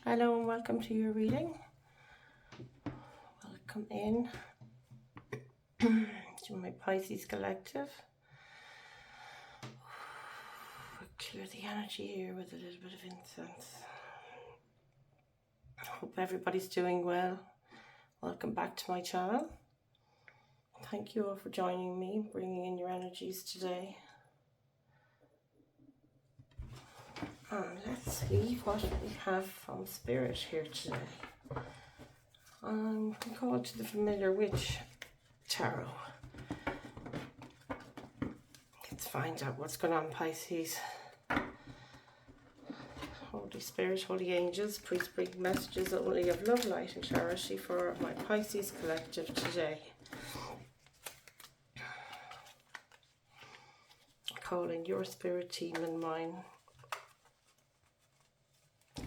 Hello and welcome to your reading. Welcome in to my Pisces collective. We'll clear the energy here with a little bit of incense. Hope everybody's doing well. Welcome back to my channel. Thank you all for joining me, bringing in your energies today. Let's see what we have from Spirit here today. I'm called to the Familiar Witch Tarot. Let's find out what's going on, Pisces. Holy Spirit, Holy Angels, please bring messages only of love, light and charity for my Pisces collective today. Calling your spirit team and mine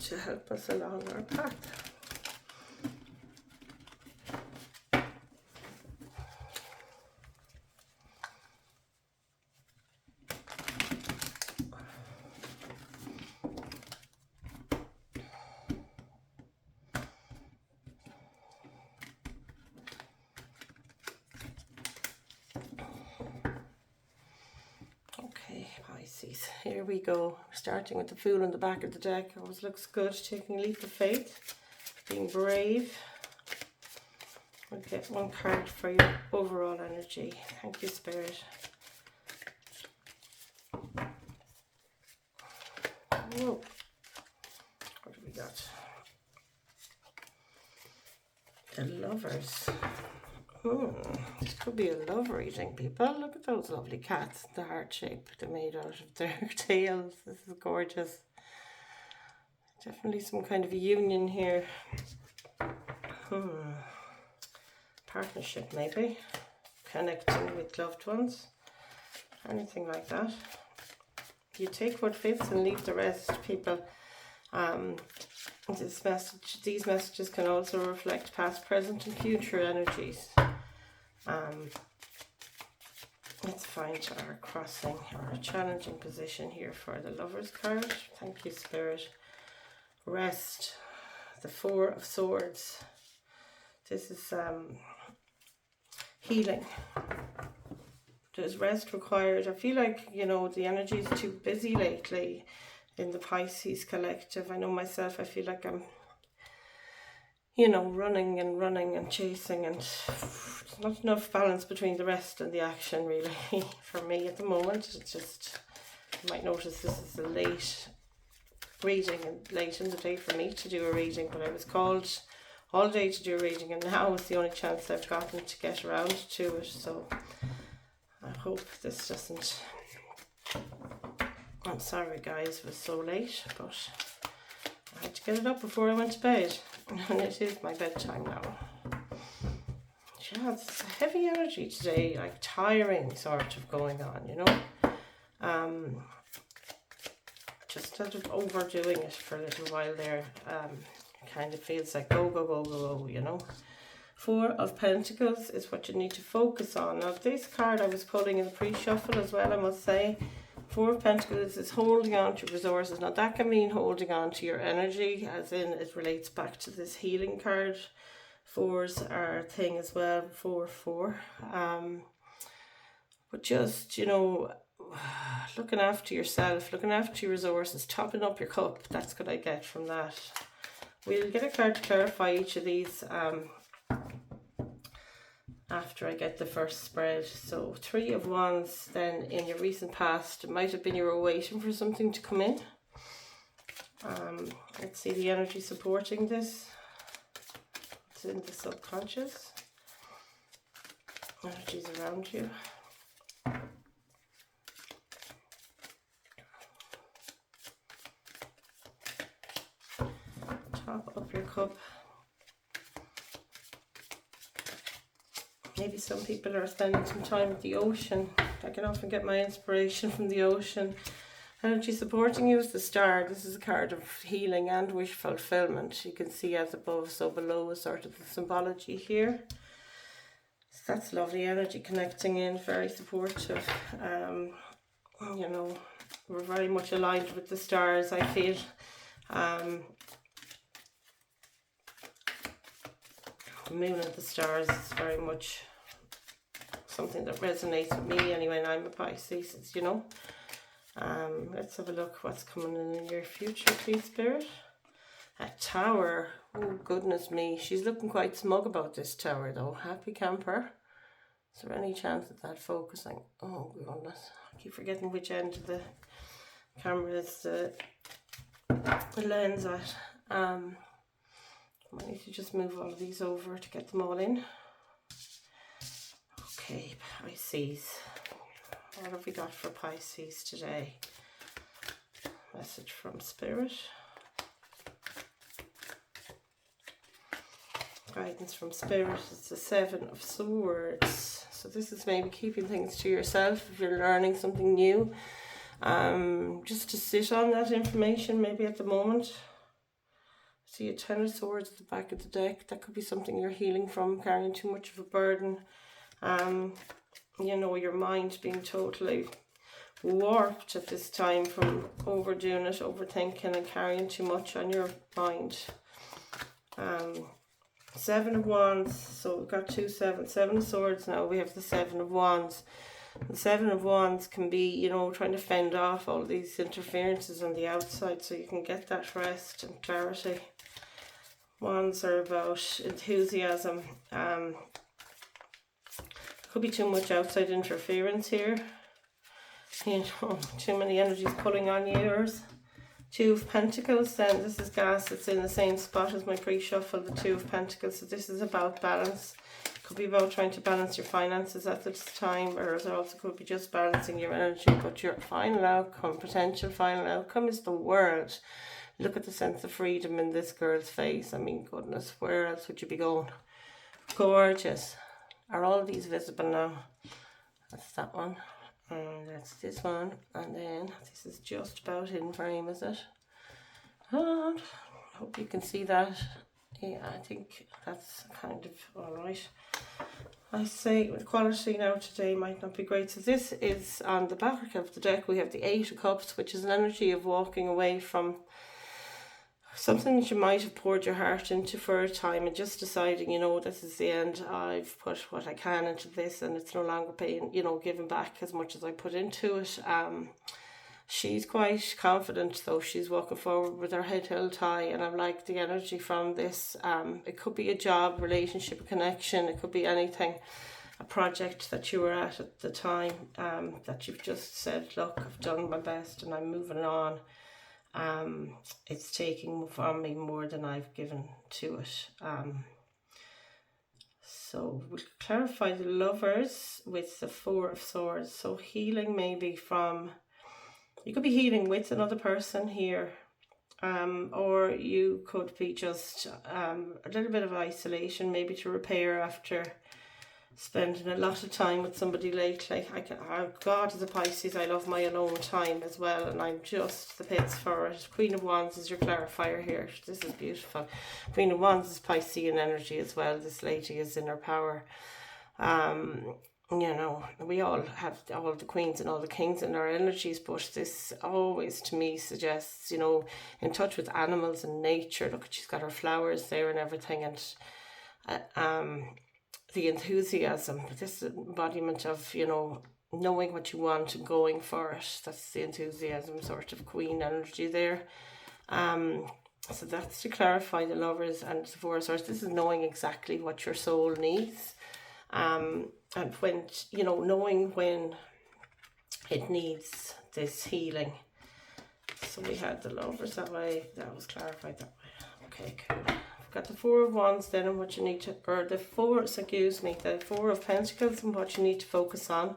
to help us along our path. Okay, Pisces, here we go. Starting with the Fool in the back of the deck. Always looks good. Taking a leap of faith. Being brave. We'll get one card for your overall energy. Thank you, Spirit. Whoa. What do we got? The Lovers. This could be a love reading, people. Look at those lovely cats, the heart shape they made out of their tails. This is gorgeous. Definitely some kind of a union here. Partnership, maybe. Connecting with loved ones. Anything like that. You take what fits and leave the rest, people. These messages can also reflect past, present and future energies. Let's find our crossing or a challenging position here for the Lovers card. Thank you, Spirit. Rest. The Four of Swords. This is healing. There's rest required. I feel like, you know, the energy is too busy lately in the Pisces collective. I know myself, I feel like I'm, you know, running and chasing, and there's not enough balance between the rest and the action, really, for me at the moment. It's just, you might notice this is a late reading and late in the day for me to do a reading, but I was called all day to do a reading, and now is the only chance I've gotten to get around to it. So I hope this doesn't... I'm sorry, guys, it was so late, but I had to get it up before I went to bed, and it is my bedtime now. Yeah, it's a heavy energy today, like tiring sort of going on, you know. Just sort of overdoing it for a little while there. Kind of feels like go, you know. Four of Pentacles is what you need to focus on. Now, this card I was pulling in the pre-shuffle as well, I must say. Four of Pentacles is holding on to resources. Now, that can mean holding on to your energy, as in it relates back to this healing card. Fours are a thing as well, 4-4. But just, you know, looking after yourself, looking after your resources, topping up your cup. That's what I get from that. We'll get a card to clarify each of these after I get the first spread. So 3 of Wands, then in your recent past, it might have been you were waiting for something to come in. Let's see the energy supporting this. It's in the subconscious. Energies around you. Top up your cup. Maybe some people are spending some time at the ocean. I can often get my inspiration from the ocean. Energy supporting you is the Star. This is a card of healing and wish fulfillment. You can see as above, so below is sort of the symbology here. So that's lovely energy connecting in, very supportive. You know, we're very much aligned with the stars, I feel. Moon and the stars is very much something that resonates with me anyway, and I'm a Pisces, you know. Let's have a look what's coming in the near future, please, Spirit. A tower. Oh, goodness me. She's looking quite smug about this tower, though. Happy camper. Is there any chance of that focusing? Oh, goodness. I keep forgetting which end of the camera is the lens at. I might need to just move all of these over to get them all in. Okay, Pisces. What have we got for Pisces today? Message from Spirit. Guidance from Spirit. It's the 7 of Swords. So this is maybe keeping things to yourself if you're learning something new. Just to sit on that information maybe at the moment. See a 10 of Swords at the back of the deck. That could be something you're healing from, carrying too much of a burden. You know, your mind being totally warped at this time from overdoing it, overthinking and carrying too much on your mind. 7 of Wands, so we've got 2 7 of Swords now, we have the 7 of Wands. The 7 of Wands can be, you know, trying to fend off all these interferences on the outside so you can get that rest and clarity. Wands are about enthusiasm. Could be too much outside interference here. You know, too many energies pulling on yours. 2 of Pentacles, then this is gas. It's in the same spot as my pre-shuffle, the 2 of Pentacles. So this is about balance. Could be about trying to balance your finances at this time, or it also could be just balancing your energy. But your final outcome, potential final outcome, is the world. Look at the sense of freedom in this girl's face. I mean, goodness, where else would you be going? Gorgeous. Are all of these visible now? That's that one. And that's this one. And then this is just about in frame, is it? And I hope you can see that. Yeah, I think that's kind of alright. I say the quality now today might not be great. So this is on the back of the deck. We have the 8 of Cups, which is an energy of walking away from something that you might have poured your heart into for a time and just deciding, you know, this is the end. I've put what I can into this and it's no longer paying, you know, giving back as much as I put into it. She's quite confident though. She's walking forward with her head held high, and I like the energy from this. It could be a job, relationship, a connection. It could be anything, a project that you were at the time, that you've just said, look, I've done my best and I'm moving on. It's taking from me more than I've given to it. So we'll clarify the Lovers with the 4 of Swords. So healing maybe from, you could be healing with another person here, or you could be just a little bit of isolation, maybe to repair after spending a lot of time with somebody lately. God, as a Pisces, I love my alone time as well, and I'm just the pits for it. Queen of Wands is your clarifier here. This is beautiful. Queen of Wands is Piscean energy as well. This lady is in her power. You know, we all have all the queens and all the kings in our energies, but this always to me suggests, you know, in touch with animals and nature. Look, she's got her flowers there and everything, and the enthusiasm, this embodiment of, you know, knowing what you want and going for it. That's the enthusiasm sort of queen energy there. So that's to clarify the Lovers and the 4 of Swords. This is knowing exactly what your soul needs. And when, you know, knowing when it needs this healing. So we had the Lovers that way, that was clarified that way. Okay, cool. We've got the 4 of Wands then, and what you need to, or the 4 of Pentacles and what you need to focus on.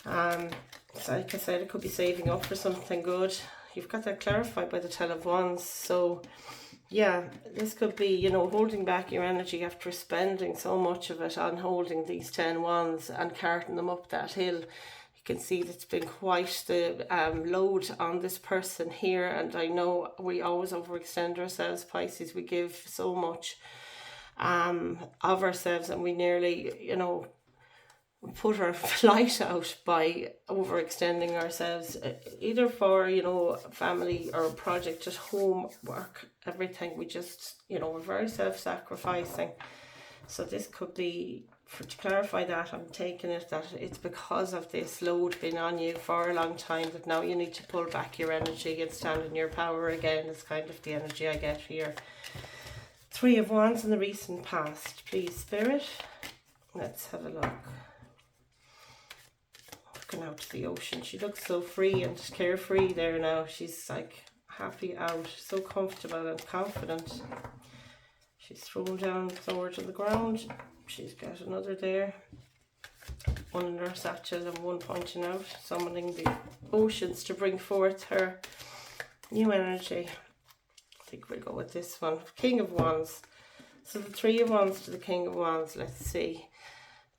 So like I said, it could be saving up for something good. You've got that clarified by the 10 of Wands. So yeah, this could be, you know, holding back your energy after spending so much of it on holding these 10 wands and carting them up that hill. You can see that's been quite the load on this person here. And I know we always overextend ourselves, Pisces. We give so much of ourselves, and we nearly, you know, put our light out by overextending ourselves, either for, you know, family or project at home, work, everything. We just, you know, we're very self-sacrificing. So this could be, to clarify that, I'm taking it that it's because of this load being on you for a long time that now you need to pull back your energy and stand in your power again. Is kind of the energy I get here. 3 of Wands in the recent past, please, Spirit. Let's have a look. Looking out to the ocean. She looks so free and carefree there now. She's like happy out, so comfortable and confident. She's thrown down the sword on the ground. She's got another there. One in her satchel and one pointing out, summoning the oceans to bring forth her new energy. I think we'll go with this one. King of Wands. So the 3 of Wands to the King of Wands. Let's see.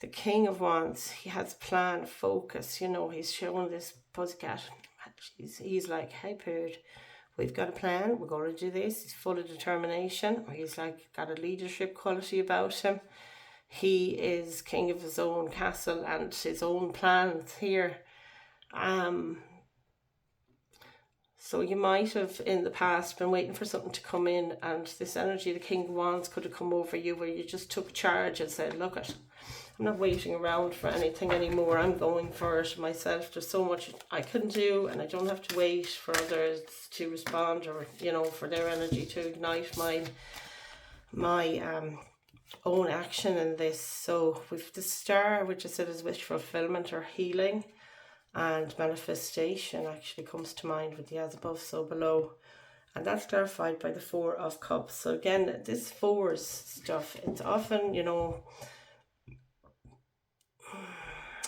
The King of Wands, he has plan, focus. You know, he's showing this pussycat. He's like, hey, bird, we've got a plan. We're going to do this. He's full of determination. Or he's like got a leadership quality about him. He is king of his own castle and his own plans here. So you might have in the past been waiting for something to come in, and this energy, the King of Wands, could have come over you where you just took charge and said, look, I'm not waiting around for anything anymore. I'm going for it myself. There's so much I can do, and I don't have to wait for others to respond, or, you know, for their energy to ignite my own action in this. So with the Star, which I said is wish fulfillment or healing, and manifestation actually comes to mind with the as above, so below. And that's clarified by the 4 of Cups. So again, this 4's stuff, it's often, you know,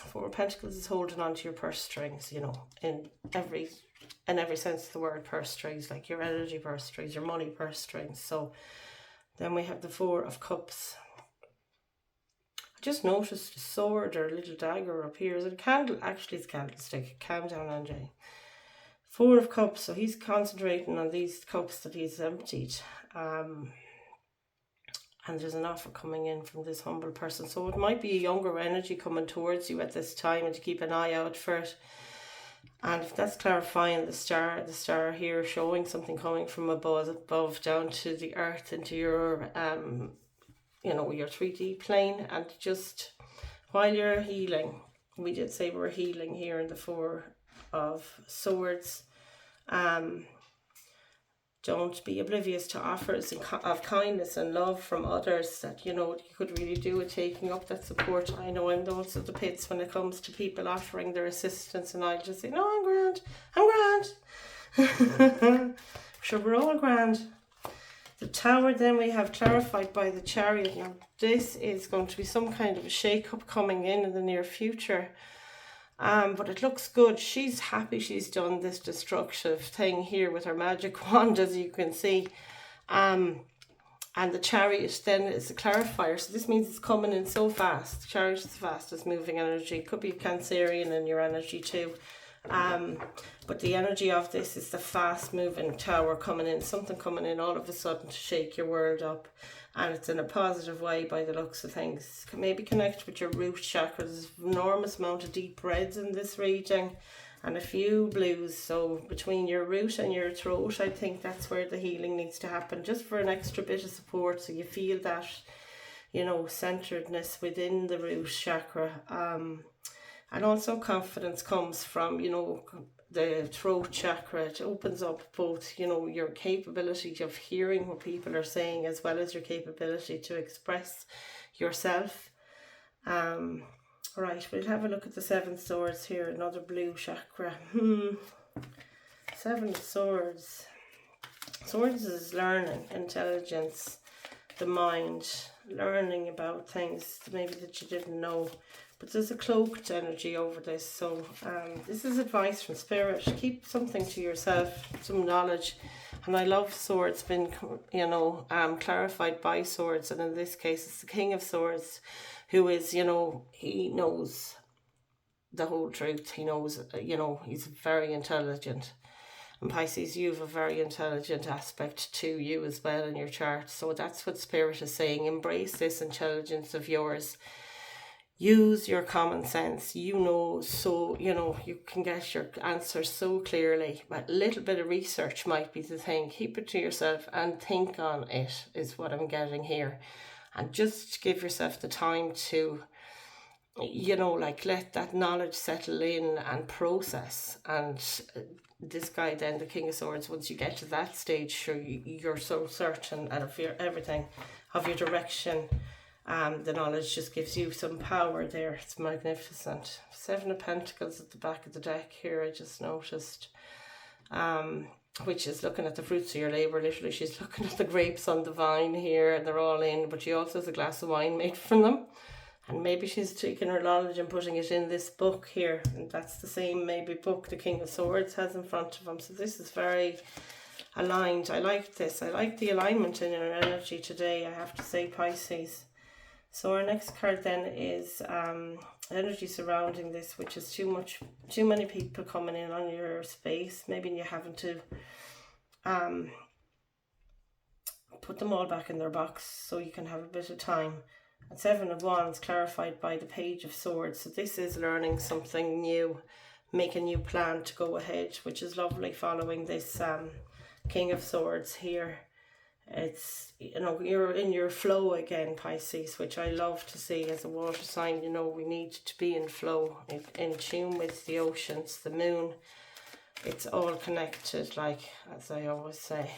4 of Pentacles is holding on to your purse strings, you know, in every sense of the word, purse strings, like your energy purse strings, your money purse strings. So then we have the 4 of Cups. I just noticed a sword or a little dagger up here. Is it a candle? Actually, it's a candlestick. Calm down, Angie. 4 of Cups. So he's concentrating on these cups that he's emptied. And there's an offer coming in from this humble person. So it might be a younger energy coming towards you at this time, and to keep an eye out for it. And if that's clarifying the star here showing something coming from above down to the earth, into your you know, your 3D plane. And just while you're healing, we did say we're healing here in the 4 of Swords. Don't be oblivious to offers of kindness and love from others that, you know, you could really do with taking up that support. I know I'm those of the pits when it comes to people offering their assistance, and I'll just say, no, I'm grand. Sure, we're all grand. The Tower, then we have clarified by the Chariot. Now, this is going to be some kind of a shake-up coming in the near future. But it looks good. She's happy she's done this destructive thing here with her magic wand, as you can see. And the Chariot then is a clarifier. So this means it's coming in so fast. The Chariot is the fastest moving energy. It could be a Cancerian in your energy too. But the energy of this is the fast moving Tower coming in, something coming in all of a sudden to shake your world up, and it's in a positive way by the looks of things. Maybe connect with your root chakra. There's an enormous amount of deep reds in this reading and a few blues, so between your root and your throat, I think that's where the healing needs to happen, just for an extra bit of support, so you feel that, you know, centeredness within the root chakra. And also confidence comes from, you know, the throat chakra. It opens up both, you know, your capability of hearing what people are saying, as well as your capability to express yourself. Right, we'll have a look at the 7 swords here, another blue chakra. 7 swords. Swords is learning, intelligence, the mind, learning about things maybe that you didn't know. But there's a cloaked energy over this. So this is advice from Spirit. Keep something to yourself, some knowledge. And I love swords being, you know, clarified by swords. And in this case, it's the King of Swords, who is, you know, he knows the whole truth. He knows, you know, he's very intelligent. And Pisces, you have a very intelligent aspect to you as well in your chart. So that's what Spirit is saying. Embrace this intelligence of yours. Use your common sense. You know, so, you know, you can get your answers so clearly. But a little bit of research might be the thing. Keep it to yourself and think on it, is what I'm getting here. and just give yourself the time to, you know, like let that knowledge settle in and process. And this guy then, the King of Swords, once you get to that stage, sure, you're so certain and of your everything, of your direction. The knowledge just gives you some power there. It's magnificent. Seven of Pentacles at the back of the deck here, I just noticed. Which is looking at the fruits of your labour. Literally, she's looking at the grapes on the vine here, and they're all in, but she also has a glass of wine made from them. And maybe she's taking her knowledge and putting it in this book here. And that's the same maybe book the King of Swords has in front of him. So this is very aligned. I like this. I like the alignment in your energy today, I have to say, Pisces. So our next card then is energy surrounding this, which is too many people coming in on your space. Maybe you're having to put them all back in their box so you can have a bit of time. And Seven of Wands clarified by the Page of Swords. So this is learning something new, make a new plan to go ahead, which is lovely following this King of Swords here. It's, you know, you're in your flow again, Pisces, which I love to see as a water sign. You know, we need to be in flow, in tune with the oceans, the moon. It's all connected, like, as I always say.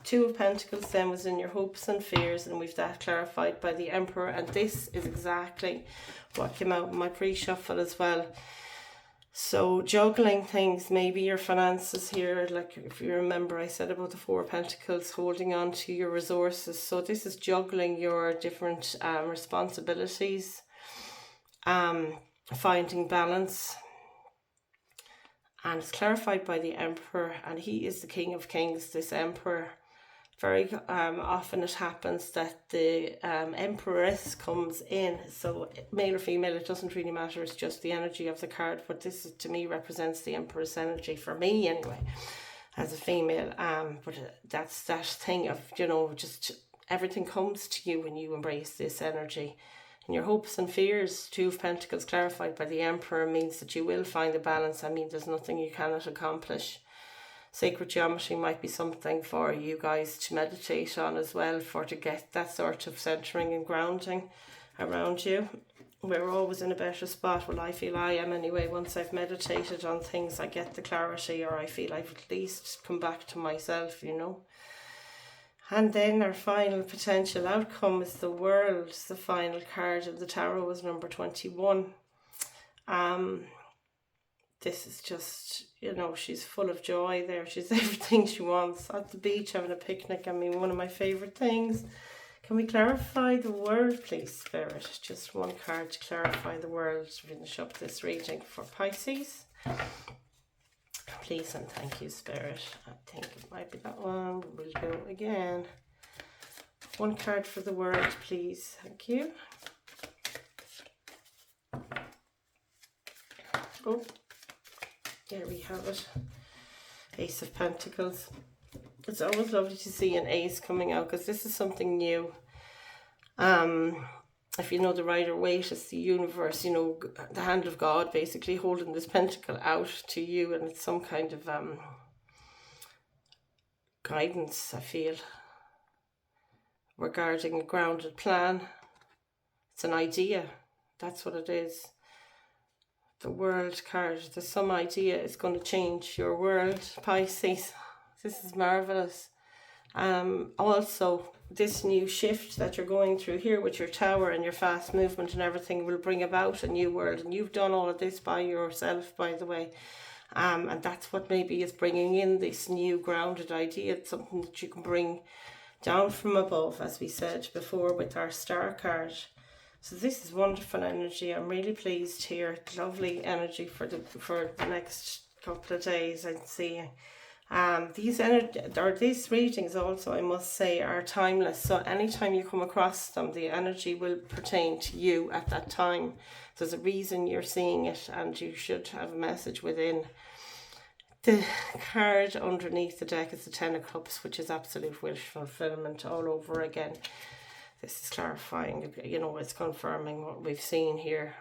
Two of Pentacles then was in your hopes and fears, and we've that clarified by the Emperor, and this is exactly what came out in my pre-shuffle as well. So juggling things, maybe your finances here, like if you remember I said about the Four of Pentacles, holding on to your resources. So this is juggling your different responsibilities, finding balance. And it's clarified by the Emperor, and he is the King of Kings, this Emperor. Very often it happens that the Empress comes in, so male or female, it doesn't really matter, it's just the energy of the card, but this to me represents the Empress energy, for me anyway, as a female. But that's that thing of, you know, just everything comes to you when you embrace this energy. And your hopes and fears, Two of Pentacles clarified by the Emperor, means that you will find a balance. I mean, there's nothing you cannot accomplish. Sacred geometry might be something for you guys to meditate on as well, to get that sort of centering and grounding around you. We're always in a better spot. Well, I feel I am anyway. Once I've meditated on things, I get the clarity, or I feel I've at least come back to myself, you know. And then our final potential outcome is the World. The final card of the tarot was number 21. This is just, you know, she's full of joy there. She's everything she wants. At the beach, having a picnic. I mean, one of my favourite things. Can we clarify the World, please, Spirit? Just one card to clarify the World to finish up this reading for Pisces. Please and thank you, Spirit. I think it might be that one. We'll go again. One card for the World, please. Thank you. Oh, here we have it. Ace of Pentacles. It's always lovely to see an ace coming out, because this is something new. If you know the Rider Waite, it's the universe, you know, the hand of God basically holding this pentacle out to you, and it's some kind of guidance, I feel, regarding a grounded plan. It's an idea, that's what it is. The World card, there's some idea it's going to change your world, Pisces. This is marvellous. Also, this new shift that you're going through here with your tower and your fast movement and everything will bring about a new world. And you've done all of this by yourself, by the way. And that's what maybe is bringing in this new grounded idea. It's something that you can bring down from above, as we said before with our star card. So this is wonderful energy. I'm really pleased here. Lovely energy for the next couple of days, I'd say. These readings also, I must say, are timeless. So anytime you come across them, the energy will pertain to you at that time. There's a reason you're seeing it, and you should have a message within. The card underneath the deck is the Ten of Cups, which is absolute wish fulfillment all over again. This is clarifying, you know, it's confirming what we've seen here.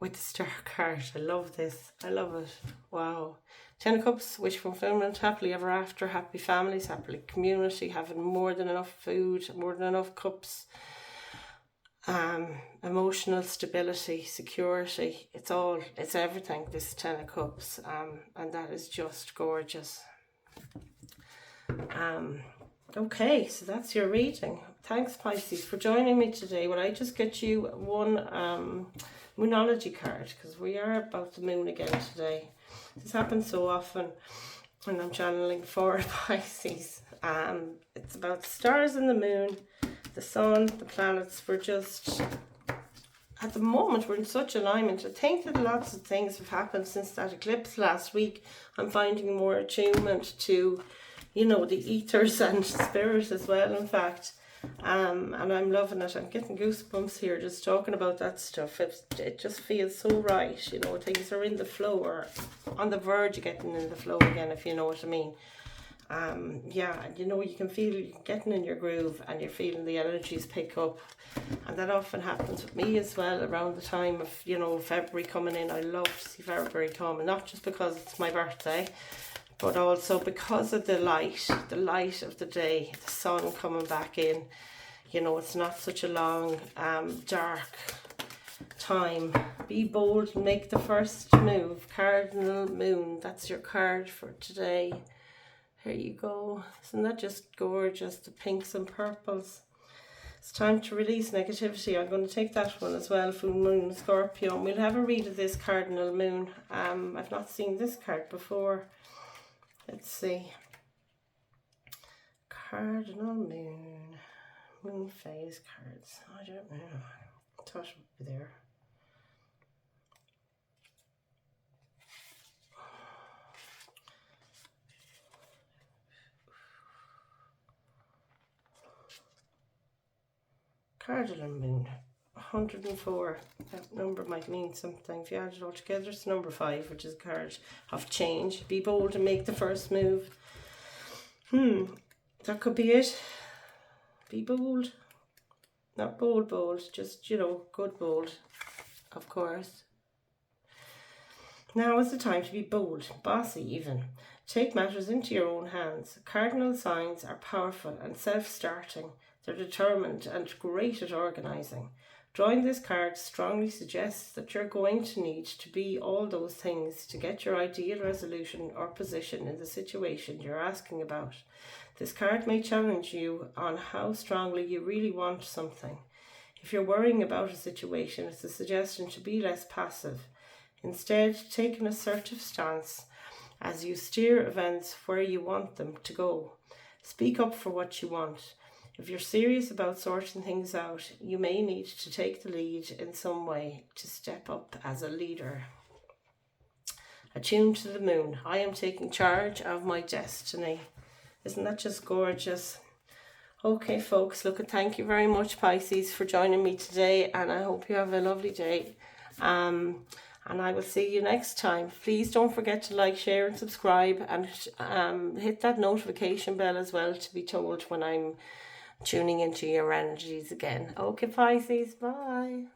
With the Star card, I love this. I love it. Wow. Ten of Cups, wish fulfillment, happily ever after, happy families, happy community, having more than enough food, more than enough cups. Emotional stability, security, it's everything, this Ten of Cups, and that is just gorgeous. Okay, so that's your reading. Thanks, Pisces, for joining me today. Will I just get you one Moonology card, because we are about the moon again today. This happens so often when I'm channeling for Pisces. It's about the stars and the moon, the sun, the planets. We're just, at the moment, we're in such alignment. I think that lots of things have happened since that eclipse last week. I'm finding more attunement to, you know, the ethers and spirit as well, in fact. And I'm loving it. I'm getting goosebumps here just talking about that stuff. It just feels so right, you know, things are in the flow, or on the verge of getting in the flow again, if you know what I mean. Yeah, you know, you can feel you're getting in your groove and you're feeling the energies pick up, and that often happens with me as well around the time of, you know, February coming in. I love to see February come, and not just because it's my birthday, but also because of the light of the day, the sun coming back in. You know, it's not such a long, dark time. Be bold and make the first move. Cardinal Moon, that's your card for today. Here you go. Isn't that just gorgeous? The pinks and purples. It's time to release negativity. I'm going to take that one as well. Full Moon, Scorpio. And we'll have a read of this Cardinal Moon. I've not seen this card before. Let's see. Cardinal Moon. Moon phase cards. I don't know. I thought it would be there. Cardinal Moon. 104. That number might mean something. If you add it all together, it's number 5, which is a card of change. Be bold and make the first move. That could be it. Be bold. Not bold, just, you know, good bold, of course. Now is the time to be bold, bossy even. Take matters into your own hands. Cardinal signs are powerful and self-starting. They're determined and great at organising. Drawing this card strongly suggests that you're going to need to be all those things to get your ideal resolution or position in the situation you're asking about. This card may challenge you on how strongly you really want something. If you're worrying about a situation, it's a suggestion to be less passive. Instead, take an assertive stance as you steer events where you want them to go. Speak up for what you want. If you're serious about sorting things out, you may need to take the lead in some way to step up as a leader. Attuned to the moon. I am taking charge of my destiny. Isn't that just gorgeous? Okay, folks, look, thank you very much, Pisces, for joining me today, and I hope you have a lovely day. And I will see you next time. Please don't forget to like, share, and subscribe, and hit that notification bell as well to be told when I'm tuning into your energies again. Okay, Pisces, bye.